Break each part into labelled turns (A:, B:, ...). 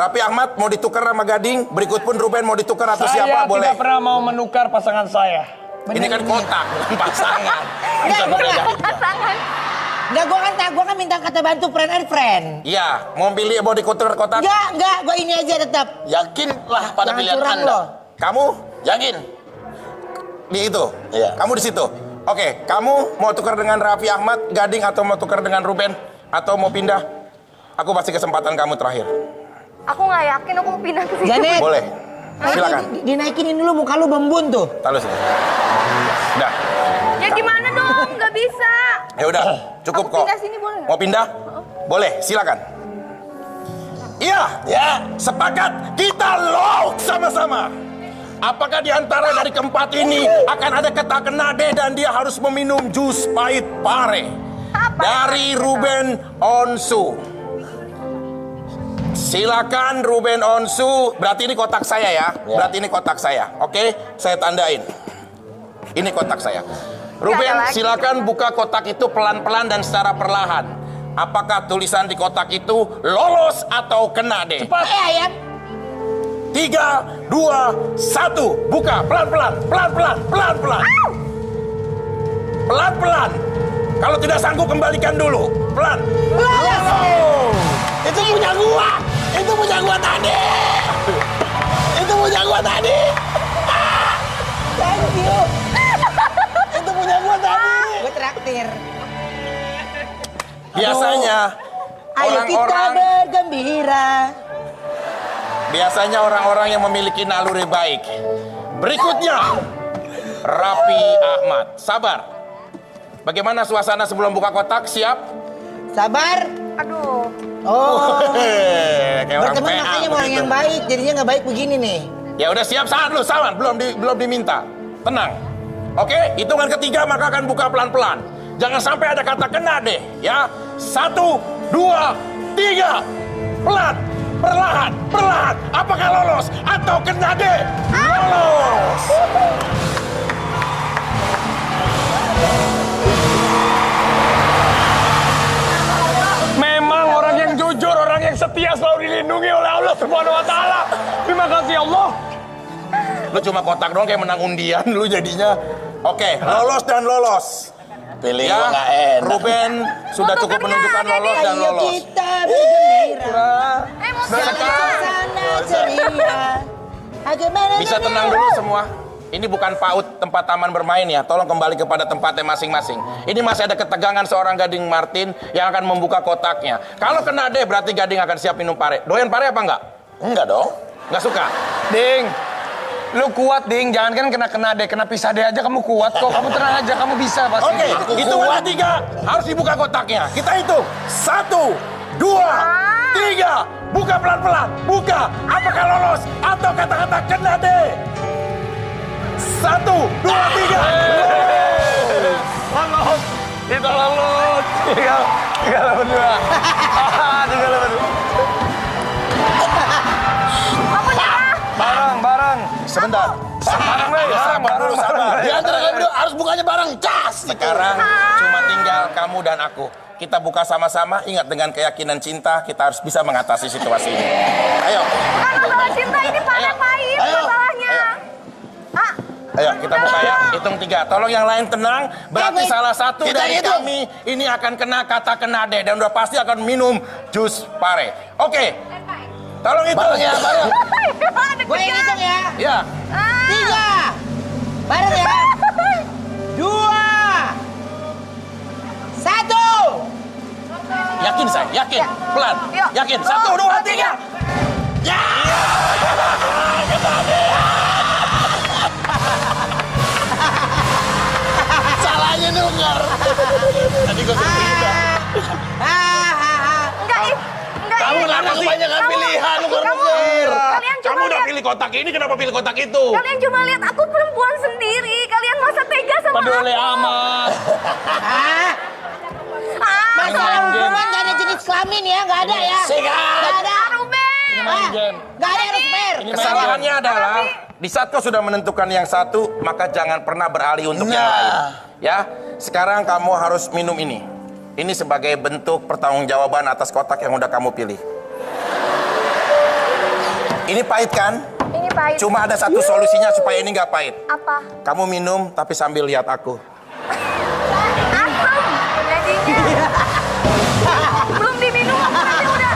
A: Raffi Ahmad mau ditukar sama Gading, berikut pun Ruben mau ditukar atau siapa boleh.
B: Saya tidak pernah mau menukar pasangan saya.
A: Ini kan kotak, bukan pasangan.
C: Enggak, gue kan minta kata bantu friend and friend.
A: Iya, mau pilih mau ditukar kotak?
C: Enggak, gue ini aja tetap.
D: Yakinlah pada
C: Jangan
D: pilihan
C: curang
D: Anda.
C: lo.
A: Kamu
D: Yakin?
A: di itu?
D: Iya.
A: Kamu di situ? Oke, kamu mau tukar dengan Raffi Ahmad, Gading atau mau tukar dengan Ruben? Atau mau pindah? Aku kasih kesempatan kamu terakhir.
E: Aku nggak yakin aku mau pindah ke situ.
C: Janet,
A: Boleh. Silakan.
C: Dinaikinin dulu muka lu bembun tuh.
A: Taruh sini. Udah.
E: Ya gimana dong? Nggak bisa.
A: Ya udah, cukup
E: Aku
A: kok.
E: pindah sini boleh nggak?
A: Mau pindah? Boleh, silakan. Iya,
D: Ya.
A: sepakat. Kita lock sama-sama. Apakah di antara dari keempat ini akan ada kata kenade dan dia harus meminum jus pahit pare dari Ruben Onsu? Silakan Ruben Onsu. Berarti ini kotak saya ya. Berarti ini kotak saya. Oke, saya tandain. Ini kotak saya. Ruben, silakan buka kotak itu pelan-pelan dan secara perlahan. Apakah tulisan di kotak itu lolos atau kena deh?
B: Cepat.
C: Ayam.
A: 3, 2, 1. Buka pelan-pelan, pelan-pelan, pelan-pelan. Pelan-pelan. Kalau tidak sanggup kembalikan dulu. Pelan. Lolos.
D: Itu punya gua. Itu punya gua tadi. Itu punya gua tadi.
C: Thank you.
D: Itu punya gua tadi.
C: Gue traktir.
A: Biasanya
C: Ayo kita
A: orang-orang
C: bergembira.
A: orang yang memiliki naluri baik. Berikutnya Raffi Ahmad. Sabar. Bagaimana suasana sebelum buka kotak? Siap?
C: Sabar.
E: Aduh.
C: Oh.
A: Kayak orang
C: Berteman
A: PA
C: makanya mau orang
A: begitu.
C: yang baik, jadinya nggak baik begini nih.
A: Ya udah siap, saat lu sawan, belum diminta. Tenang. Oke, hitungan ketiga maka akan buka pelan-pelan. Jangan sampai ada kata kena deh, ya. 1, 2, 3. Pelan, perlahan, perlahan. Apakah lolos atau kena deh? Lolos.
B: Memang orang yang jujur, orang yang setia selalu dilindungi oleh Allah Subhanahu wa taala. Terima kasih Allah.
A: Lu cuma kotak doang kayak menang undian lu jadinya. Oke, lolos dan lolos.
D: Pilih
A: Ya,
D: gua nggak enak.
A: Ruben sudah cukup menunjukkan lolos dan
C: Ayo
A: lolos.
C: kita bergembira.
E: Mau
C: Suasana ceria. Bagaimana
A: Bisa tenang dulu semua. Ini bukan PAUD tempat taman bermain ya. Tolong kembali kepada tempatnya masing-masing. Ini masih ada ketegangan seorang Gading Martin yang akan membuka kotaknya. Kalau kena deh berarti Gading akan siap minum pare. Doyan pare apa enggak?
D: Enggak dong.
A: Enggak suka?
B: Ding, lu kuat Ding, jangan kan kena deh, kena pisah deh aja kamu kuat kok. Kamu tenang aja, kamu bisa pasti.
A: Oke, hitungan ketiga harus dibuka kotaknya. Kita hitung. 1, 2, 3. Buka pelan-pelan. Buka. Apakah lolos atau kata-kata kena deh? 1, 2, 3.
B: Lolos, kita lolos. Tinggal berdua. Tinggal berdua.
E: Aku nyerah.
B: Bareng.
A: Sebentar.
B: Bareng,
A: Sabar dulu, sabar.
D: Di antara kalian berdua harus bukanya bareng. Cas.
A: Sekarang cuma tinggal kamu dan aku. Kita buka sama-sama. Ingat, dengan keyakinan cinta kita harus bisa mengatasi situasi ini. Ayo.
E: Bukan masalah cinta, ini pahit masalahnya. Ah,
A: Ayo kita buka ya. Hitung 3. Tolong yang lain tenang. Berarti salah satu
D: Kita
A: dari
D: hitung.
A: kami ini akan kena kata kena deh. Dan udah pasti akan minum jus pare. Oke. Tolong hitung.
D: Bareng ya, bareng.
C: Gue yang hitung ya.
A: Ya.
C: 3. Bareng ya. 2. 1.
A: Yakin saya, yakin. Pelan.
E: Yuk.
A: Yakin. 1, 2, 3. Ya.
D: Salahnya nunggar.
A: Tadi gue suruh pindah.
E: enggak.
D: Kamu
E: ini.
D: kenapa kebanyakan pilihan,
E: Kamu,
D: nunggar-nunggar?
E: kalian
A: Kamu
E: cuma
A: udah
E: lihat.
A: pilih kotak ini, kenapa pilih kotak itu?
E: Kalian cuma lihat aku perempuan sendiri. Kalian masa tega sama
B: Peduli
E: aku.
B: amat.
C: Masalah hubungan gak ada jenis kelamin ya, gak ada ya. Gak ada.
E: Ruben.
C: Gak ada harus fair.
A: Kesalahannya adalah di saat kau sudah menentukan yang satu, maka jangan pernah beralih untuk yang lain. Ya, sekarang kamu harus minum ini. Ini sebagai bentuk pertanggungjawaban atas kotak yang udah kamu pilih. Ini pahit kan?
E: Ini pahit.
A: Cuma ada satu solusinya supaya ini nggak pahit.
E: Apa?
A: Kamu minum tapi sambil lihat aku.
E: Asam jadinya. Belum diminum nanti udah.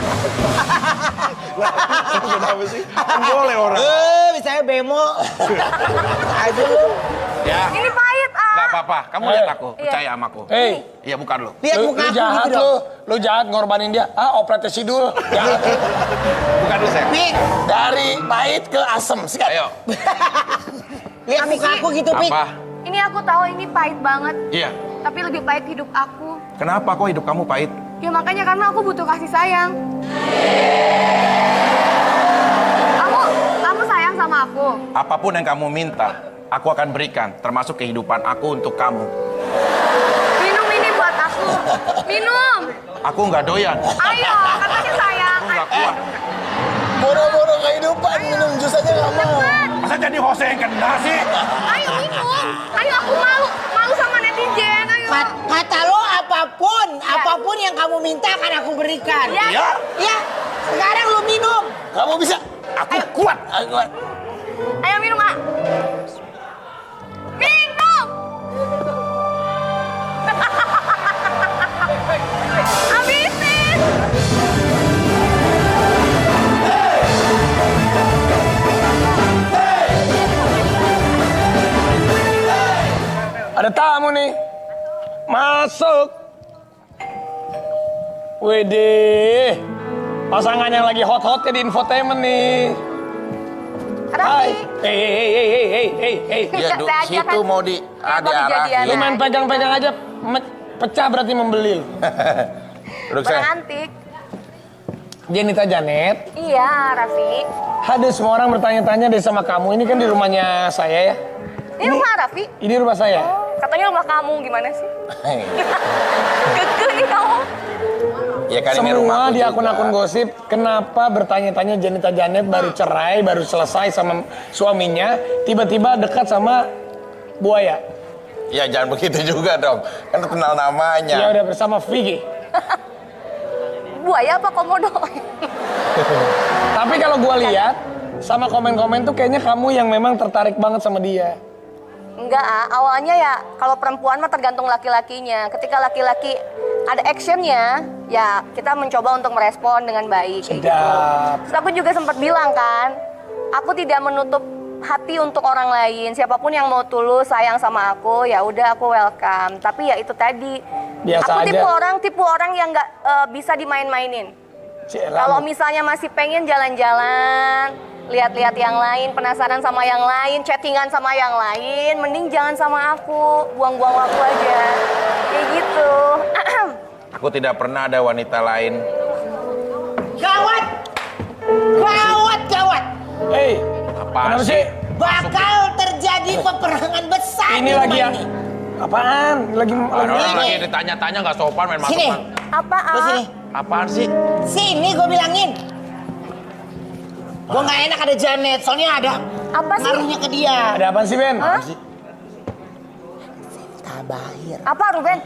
B: Kenapa sih? Kan boleh orang.
D: Misalnya bemo. Aduh lu.
A: Ya.
E: Ini pahit,
A: Nggak apa-apa. Kamu lihat aku.
E: Iya.
A: Percaya sama aku.
B: Hei,
A: Iya bukan lo.
D: Lihat
B: lu
D: muka aku
B: jahat
D: gitu dong.
B: lu jahat ngorbanin dia. Opretnya sidul. Jahat.
A: Bukan lu saya.
D: Pik,
A: Dari pahit ke asem. Sikat. Ayo.
D: lihat muka aku gitu, Pik.
A: Apa?
E: Ini aku tahu ini pahit banget.
A: Iya.
E: Tapi lebih pahit hidup aku.
A: Kenapa kok hidup kamu pahit?
E: Ya makanya karena aku butuh kasih sayang. Kamu sayang sama aku.
A: Apapun yang kamu minta, aku akan berikan. Termasuk kehidupan aku untuk kamu.
E: Minum ini buat aku. Minum.
A: Aku nggak doyan.
E: Ayo, katanya sayang.
A: Aku nggak kuat.
D: Boro-boro kehidupan, minum jus aja gak mau.
E: Cepat.
A: Masa jadi Jose yang kena sih?
E: Ayo minum. Ayo aku malu sama netizen. Ayo.
D: Kata lo apapun yang kamu minta akan aku berikan.
E: Ya.
A: Ya.
D: Ya, sekarang lu minum.
A: Kamu bisa. Aku kuat. Aku kuat.
E: Ayo minum, ah. Minum. Habisin.
B: Ada tamu nih. Masuk. Widih. Pasangan yang lagi hot-hotnya di infotainment nih. Hai.
E: Raffi.
B: Hey.
A: Ya,
E: Saya aja
A: situ
E: kan.
A: mau
E: Mau
A: diarahin.
E: dijadian.
B: Lu main pegang-pegang aja, pecah berarti membeli.
A: Duduk
E: Barang
A: saya.
E: antik.
B: Jenita Janet,
E: Iya, Raffi.
B: ada semua orang bertanya-tanya deh sama kamu. Ini kan di rumahnya saya ya.
E: Ini rumah Raffi.
B: Ini rumah saya.
E: Katanya rumah kamu, gimana sih?
A: Hei.
E: Keke nih kamu.
A: Ya kan ini
B: Semua
A: rumahku
B: di
A: juga.
B: akun-akun gosip, kenapa bertanya-tanya Jenita Janet baru cerai, baru selesai sama suaminya, tiba-tiba dekat sama buaya.
A: Ya jangan begitu juga dong. Kan lu kenal namanya.
B: Ya udah bersama Vicky.
E: Buaya apa komodo?
B: Tapi kalau gua lihat sama komen-komen tuh kayaknya kamu yang memang tertarik banget sama dia.
E: Enggak, awalnya ya kalau perempuan mah tergantung laki-lakinya. Ketika laki-laki ada actionnya, ya kita mencoba untuk merespon dengan baik. kayak gitu.
B: Sedap.
E: Terus aku juga sempat bilang kan, aku tidak menutup hati untuk orang lain. Siapapun yang mau tulus sayang sama aku, ya udah aku welcome. Tapi ya itu tadi,
B: Biasa
E: aku
B: aja.
E: tipe orang yang nggak bisa dimain-mainin.
B: Cielah.
E: Kalau misalnya masih pengen jalan-jalan, lihat-lihat yang lain, penasaran sama yang lain, chattingan sama yang lain, mending jangan sama aku, buang-buang waktu aja. Kayak gitu.
A: Aku tidak pernah ada wanita lain.
D: Gawat. Gawat.
B: Hey,
A: Apaan
B: kenapa
A: sih?
B: sih?
D: Bakal terjadi peperangan besar
B: Ini
D: di
B: lagi
D: rumah
B: ya.
D: ini.
B: Apaan? Lagi
A: Orang lagi ditanya-tanya nggak sopan main
D: Sini.
A: masuk.
E: Apa?
D: Lu sini.
A: Apaan sih?
D: Sini gue bilangin. Gue nggak enak ada Janet, soalnya ada
E: Apa sih?
D: ngaruhnya ke dia.
B: Ada apa sih, Ben?
E: Hah?
D: Tabahir.
E: Apa Ruben?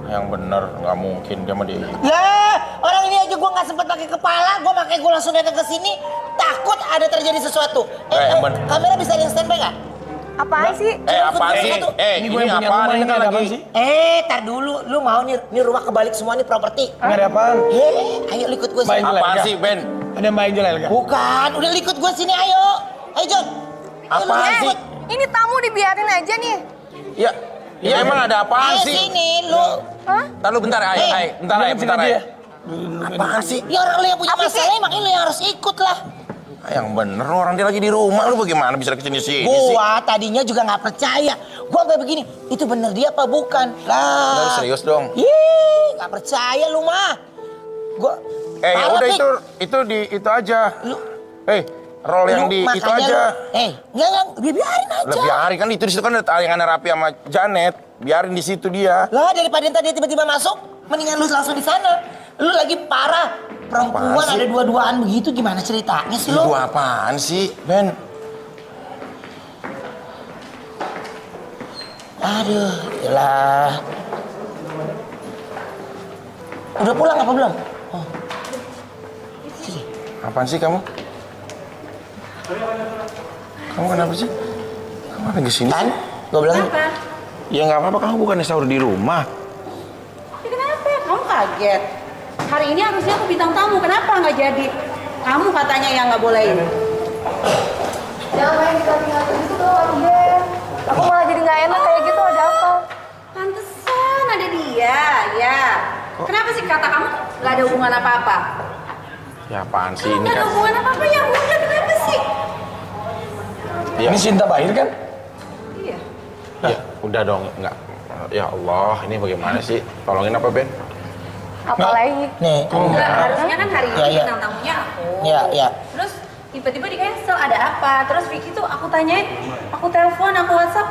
A: Yang bener nggak mungkin dia mah dia.
D: Lah, orang ini aja gue nggak sempet pakai kepala, makanya gue langsung datang ke sini. Takut ada terjadi sesuatu. Kamera bisa ada yang standby nggak?
E: Apaan sih?
A: Apaan sih?
B: Ini gue yang punya
A: apaan?
B: rumah
A: Ini
B: ini
A: kan
B: ada
A: lagi.
B: apaan sih?
D: Tar dulu, lu mau nih rumah kebalik semua nih properti.
B: Nggak ada apaan.
D: Ayo ikut gue
B: Baik.
D: sini.
A: Apaan sih, Ben?
B: Ada yang baik jelek kan?
D: Bukan, udah ikut gue sini, ayo. Ayo John. Ayo, lu
A: Apaan
D: ikut.
A: sih?
E: Ini tamu dibiarin aja nih.
A: Ya emang ada apaan
D: Ayo
A: sih?
D: sini, lu.
E: Hah?
A: Ntar lu bentar, ayo,
D: Hei,
A: ayo. Bentar, ayo, bentar,
B: aja
A: ayo.
B: ya.
A: Apaan sih?
D: Ya orang lu yang punya
E: Apa sih?
D: masalah, emang lu yang harus ikut lah.
A: Yang bener orang dia lagi di rumah, lu bagaimana bisa kesini sini sih?
D: Gua tadinya juga nggak percaya. Gua kayak begini, itu bener dia apa bukan? Lah.
A: Lu serius dong?
D: Ih, nggak percaya lu mah. Gua.
A: Ya
D: Parah,
A: udah
D: Pik.
A: itu aja.
D: Lu.
A: Roll yang
D: Lu,
A: di itu
D: makanya
A: aja.
D: Enggak, biarin aja.
A: Lah biarin kan itu di situ kan ada tayangan Raffi sama Janet. Biarin di situ dia.
D: Lah daripada tadi tiba-tiba masuk, mendingan lu langsung di sana. Lu lagi parah. Perempuan
A: Apaan sih?
D: ada dua-duaan begitu, gimana ceritanya sih lu?
A: Gua apaan sih, Ben?
D: Aduh, yalah. Udah pulang apa belum? Oh.
A: Apaan sih kamu? Kamu kenapa sih? Kamu lagi sini?
D: Kan? Gue bilang.
C: Kenapa?
A: Ya nggak apa-apa, kamu bukannya sahur di rumah.
C: Ya, kenapa? Kamu kaget. Hari ini harusnya aku bintang tamu, kenapa nggak jadi? Kamu katanya yang nggak bolehin.
E: Jangan main tinggal gitu dong, Ruben. Aku malah jadi nggak enak kayak gitu, ada apa?
C: Pantesan ada dia, ya. Kenapa sih kata kamu nggak ada hubungan apa-apa?
A: Ya apaan sih
C: Kalau
A: ini
C: nggak ada
A: kan?
C: hubungan apa-apa ya udah, kenapa sih?
A: Ya,
B: Ini Sinta Bahir kan?
C: Iya.
A: ya udah dong, nggak. Ya Allah, ini bagaimana sih? Tolongin apa Ben?
E: Apalagi?
D: Nih.
C: Enggak, harusnya kan hari ini
D: Ya, ya.
C: bintang tamunya aku.
D: Ya, ya.
C: Terus tiba-tiba di cancel, ada apa? Terus Vicky tuh aku tanyain, aku telepon, aku WhatsApp.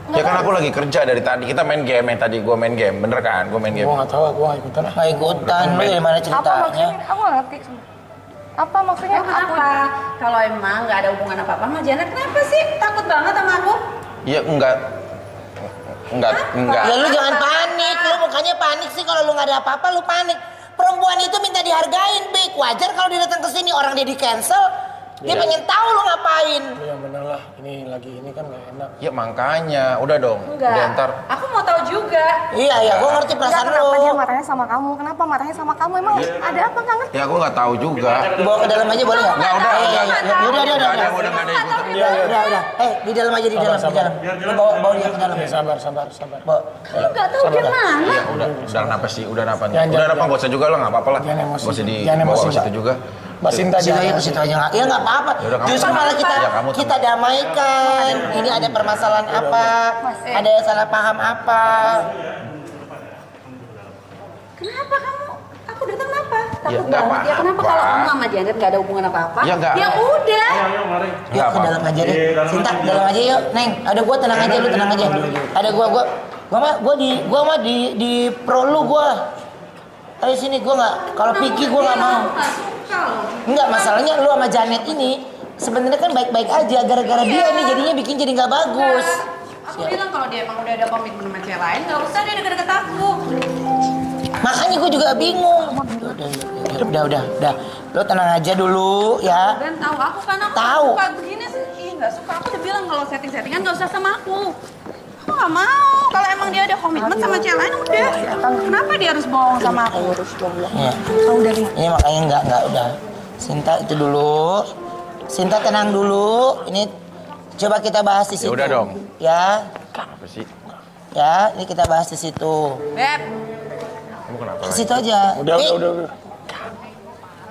A: Ya kan aku lagi kerja dari tadi. Kita main game yang tadi gue main game, bener kan? Gue main game.
B: Gua nggak tahu, gua nggak ikutan.
D: Nggak ikutan. Lu dari mana
E: Apa
D: ceritanya?
E: maksudnya? Aku nggak ngerti. Apa maksudnya?
C: Ya kenapa? Kalau emang nggak ada hubungan apa-apa sama Janet, kenapa sih? Takut banget sama aku?
A: Ya enggak.
D: Ya lu jangan panik, lu mukanya panik sih kalau lu nggak ada apa-apa lu panik. Perempuan itu minta dihargain, Bek. Wajar kalau dia datang ke sini orang dia di cancel. Dia pengen tahu lu ngapain.
B: Iya bener lah, ini lagi ini kan nggak enak.
A: Ya makanya, udah dong.
C: Enggak.
A: Udah ntar.
C: Aku mau tahu juga.
D: Iya, iya, gua ngerti
E: Enggak,
D: perasaan
E: kenapa dia
D: lu.
E: marahnya sama kamu? Kenapa marahnya sama kamu? Emang ada apa? Nggak ngerti.
A: Ya aku nggak tahu juga.
D: Dibawa ke dalam aja boleh nggak?
A: Nggak, udah.
D: Udah, udah.
A: Nggak ada, udah nggak ada ikutan.
D: Udah. Di dalam aja, di dalam, di dalam. Lu bawa dia ke dalam.
B: Oke, sabar.
D: Bawa.
C: Lu nggak tahu dia mana?
A: Iya udah kenapa sih? Udah kenapa?
B: Jangan,
A: Udah
B: jangan,
A: kenapa? Gak usah juga lah, nggak apa-apa lah.
B: Jangan emosi.
A: Gak usah
B: Jangan
A: dibawa
B: emosi,
A: ke situ
B: Mbak.
A: juga.
B: Mbak Sinta
D: Situ
B: jangan
D: aja, ke
B: emosi.
D: situ aja nggak? Ya nggak apa-apa.
A: Ya udah, kamu
D: Justru
A: tenang.
D: malah kita
A: Ya, kamu
D: kita
A: tenang.
D: damaikan. Ini ada permasalahan apa? Ada yang salah paham apa?
C: Kenapa kamu? Aku datang kenapa? Takut
A: Ya, nggak
C: banget ya. Kenapa
A: apa-apa.
C: kalau kamu sama Janet nggak ada hubungan apa-apa?
A: Ya, nggak.
C: Ya udah.
D: Yuk
A: Nggak
D: ke dalam aja deh. Sinta, dalam aja yuk, Neng. Ada gua tenang aja, lu tenang aja. Ada gua mah di pro lu gua. Ayo sini gua nggak. Kalau Vicky gua nggak mau.
C: Aku nggak suka loh.
D: Enggak, masalahnya lu sama Janet ini sebenarnya kan baik-baik aja. Gara-gara dia nih jadinya bikin jadi nggak bagus.
C: Aku bilang kalau dia emang udah ada komitmen sama cewek lain, nggak usah dia deket-deket aku.
D: Makanya gue juga bingung. Udah. Lu tenang aja dulu ya.
C: Ben tahu aku kan aku
D: Tahu.
C: suka begini sih. Ih, nggak suka. Aku udah bilang kalau setting-settingan nggak usah sama aku. Aku nggak mau. Kalau emang dia ada komitmen sama cewek lain udah. Kenapa dia harus bohong sama aku?
D: Ya. Ini makanya enggak udah. Sinta itu dulu. Sinta tenang dulu. Ini coba kita bahas di situ.
A: udah dong.
D: Ya.
A: Apa sih?
D: Ya, ini kita bahas di situ.
C: Beb,
A: Kamu kenapa?
D: Ke situ aja.
B: Udah.
D: Lu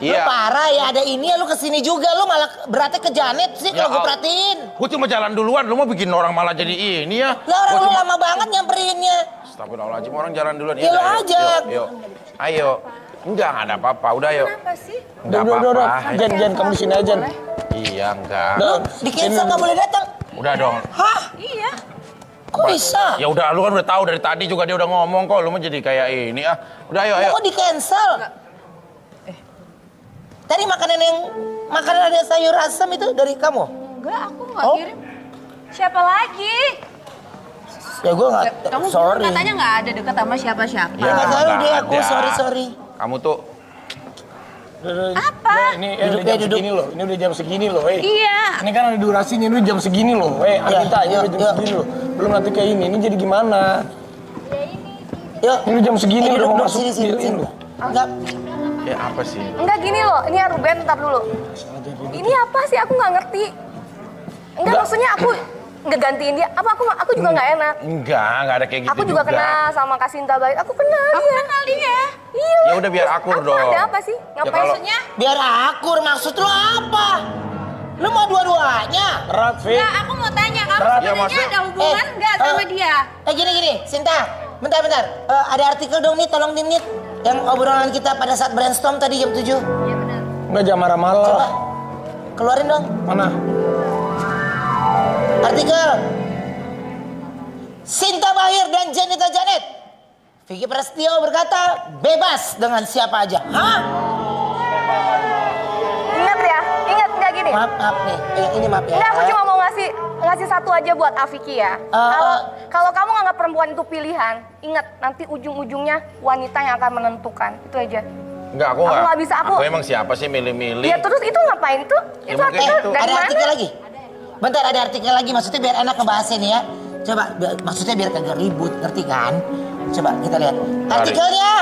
A: Iya.
D: parah ya, ada ini ya lu kesini juga. Lu malah beratnya ke Janet sih
A: Ya,
D: kalau gue
A: Al.
D: perhatiin.
A: Gue cuma jalan duluan, lu mau bikin orang malah jadi ini ya?
D: Lah orang
A: Gua
D: lu
A: cuma-
D: lama banget nyamperinnya.
A: Astagfirullahaladzim, orang jalan duluan.
D: Ya, lu
A: ayo,
D: ajak.
A: Yuk. Ayo. Enggak ada apa-apa, udah yuk.
C: kenapa sih?
A: Enggak
B: Udah.
A: apa-apa.
B: Jan, kamu di sini aja.
A: Iya, enggak.
D: Di cancel nggak boleh datang.
A: Udah dong.
D: Hah?
C: Iya.
D: Kok bisa?
A: Ya udah, lu kan udah tahu dari tadi juga dia udah ngomong kok. Lu mau jadi kayak ini ah. Udah ayo.
D: Kok di cancel? Tadi makanan ada sayur asam itu dari kamu?
C: Enggak, aku nggak
D: Oh.
C: kirim. Siapa lagi?
D: Ya gue nggak.
C: Kamu
D: Sorry.
C: bilang katanya nggak ada deket sama siapa-siapa.
D: Ya, nggak tahu
A: nggak
D: deh aku,
A: ada.
D: sorry.
A: Kamu tuh
C: Apa?
B: Ini
D: Duduk
B: udah
D: deh,
B: jam
D: duduk.
B: segini loh. Ini udah jam segini loh.
C: Iya.
B: Ini kan ada durasinya, ini udah jam segini loh. Anita, ini
D: yuk,
B: udah jam
D: yuk.
B: segini loh. Belum nanti kayak ini jadi gimana?
D: Yuk.
B: Ini udah jam segini
D: Eh,
B: udah
D: duduk,
B: mau
D: duduk,
B: masuk
D: sini.
B: deal ini loh.
D: Enggak.
A: ya apa sih?
E: Enggak gini loh, ini ya Ruben, ntar dulu. Ini apa sih? Aku nggak ngerti. Enggak, maksudnya aku nggak gantiin dia. Apa aku juga nggak enak.
A: Enggak ada kayak gitu
E: Aku juga kenal sama Kak Sinta Bahir. Aku kenal
C: Aku
E: dia.
C: kenal dia.
E: Iya.
A: Ya udah biar akur
E: Apa
A: dong.
E: ada apa sih? Ngapain?
A: kalau-
C: Maksudnya?
D: Biar akur, maksud lu apa? Lu mau dua-duanya?
B: Berat, Fit.
C: Ya, aku mau tanya, kamu
B: Berat.
A: Ya,
C: sebenarnya
A: maksudnya-
C: ada hubungan nggak sama dia?
D: Gini, Sinta. Bentar. Ada artikel dong nih, tolong dinit. Yang obrolan kita pada saat brainstorm tadi jam 7.
C: Iya benar.
B: Enggak jam
D: Coba,
B: marah-marah.
D: keluarin dong.
B: Mana?
D: Artikel. Sinta Bahir dan Janita Janet. Vicky Prasetyo berkata, bebas dengan siapa aja. Hah?
E: Ingat ya, ingat nggak gini?
D: Maaf nih. Ini maaf ya.
E: Enggak, aku cuma mau ngasih satu aja buat Afiki ya. Kalau kamu nganggap perempuan itu pilihan, ingat nanti ujung-ujungnya wanita yang akan menentukan. Itu aja.
A: Enggak, aku
E: Aku
A: enggak.
E: nggak bisa,
A: Aku emang siapa sih milih-milih?
E: Ya terus itu ngapain? Itu
A: Ya, mungkin
E: artikel
A: itu.
E: dari
D: Ada
E: mana?
D: artikel lagi? Bentar, ada artikel lagi, maksudnya biar enak ngebahasnya nih ya. Coba, maksudnya biar kagak ribut, ngerti kan? Coba kita lihat. Artikelnya